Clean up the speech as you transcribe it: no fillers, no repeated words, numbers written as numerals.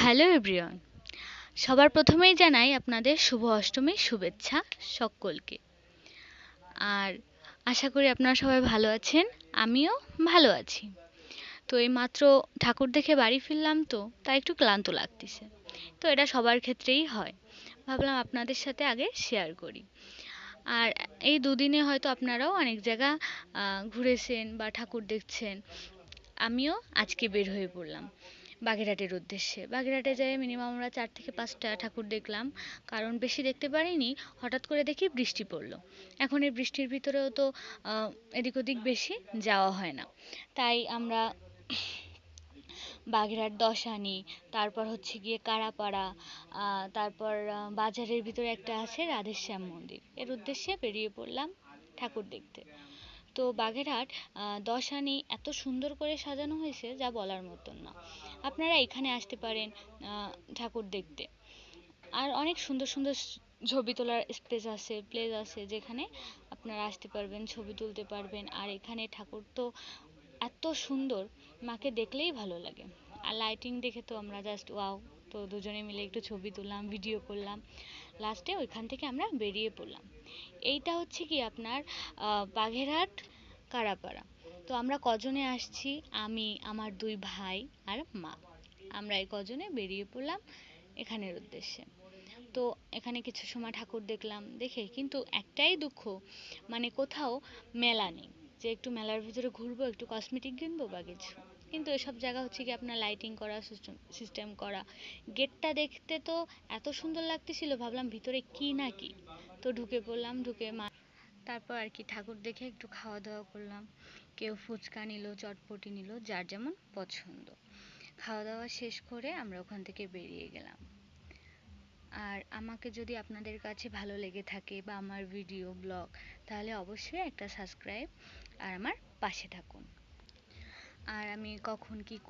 Hello everyone, সবার প্রথমেই জানাই আপনাদের শুভ অষ্টমীর শুভেচ্ছা সকলকে। আর আশা করি আপনারা সবাই ভালো আছেন, আমিও ভালো আছি। তো এইমাত্র ঠাকুর দেখে বাড়ি ফিরলাম, তো তাই একটু ক্লান্ত লাগতেছে। তো এটা সবার ক্ষেত্রেই হয়, ভাবলাম আপনাদের সাথে আগে শেয়ার করি। আর এই দুদিনে হয়তো আপনারাও অনেক জায়গা ঘুরেছেন বা ঠাকুর দেখছেন। আমিও আজকে বের হয়ে পড়লাম বাগেরহাটের উদ্দেশ্যে। বাগেরহাটে যেয়ে মিনিমাম আমরা 4 থেকে 5টা ঠাকুর দেখলাম, কারণ বেশি দেখতে পারিনি। হঠাৎ করে দেখি বৃষ্টি পড়লো। এখন এই বৃষ্টির ভিতরেও তো এদিক ওদিক বেশি যাওয়া হয় না, তাই আমরা বাগেরহাট দশানি, তারপর হচ্ছে গিয়ে কারাপাড়া, তারপর বাজারের ভিতরে একটা আছে রাধেশ্যাম মন্দির, এর উদ্দেশ্যে বেরিয়ে পড়লাম ঠাকুর দেখতে। তো বাগেরহাট দশানি এত সুন্দর করে সাজানো হয়েছে যা বলার মতন না। আপনারা এখানে আসতে পারেন ঠাকুর দেখতে। আর অনেক সুন্দর সুন্দর ছবি তোলার স্পেস আছে, প্লেস আছে, যেখানে আপনারা আসতে পারবেন, ছবি তুলতে পারবেন। আর এখানে ঠাকুর তো এত সুন্দর, মাকে দেখলেই ভালো লাগে। আর লাইটিং দেখে তো আমরা জাস্ট ওয়াও। তো দুজনে মিলে একটু ছবি তুললাম, ভিডিও করলাম, লাস্টে ওইখান থেকে আমরা বেরিয়ে পড়লাম। এইটা হচ্ছে কি আপনার বাগেরহাট কারাপাড়া। তো আমরা কজনে আসছি, আমি, আমার 2 ভাই আর মা, আমরা এই কজনে বেরিয়ে পড়লাম এখানের উদ্দেশ্যে। তো এখানে কিছু সময় ঠাকুর দেখলাম, দেখে কিন্তু একটাই দুঃখ, মানে কোথাও মেলা নেই, যে একটু মেলার ভিতরে ঘুরবো, একটু কসমেটিক কিনবো বা কিছু। কিন্তু এসব জায়গা হচ্ছে কি আপনার লাইটিং করা, সিস্টেম করা। গেটটা দেখতে তো এত সুন্দর লাগতেছিল, ভাবলাম ভিতরে কি না কি। তো ঢুকে পড়লাম, ঢুকে তারপর আর কি ঠাকুর দেখে একটু খাওয়া দাওয়া করলাম। কেউ ফুচকা নিল, চটপটি নিল, যার যেমন পছন্দ। খাওয়া দাওয়া শেষ করে আমরা ওখান থেকে বেরিয়ে গেলাম। আর আমাকে যদি আপনাদের কাছে ভালো লেগে থাকে বা আমার ভিডিও ব্লগ, তাহলে অবশ্যই একটা সাবস্ক্রাইব আর আমার পাশে থাকুন। আর আমি কখন কি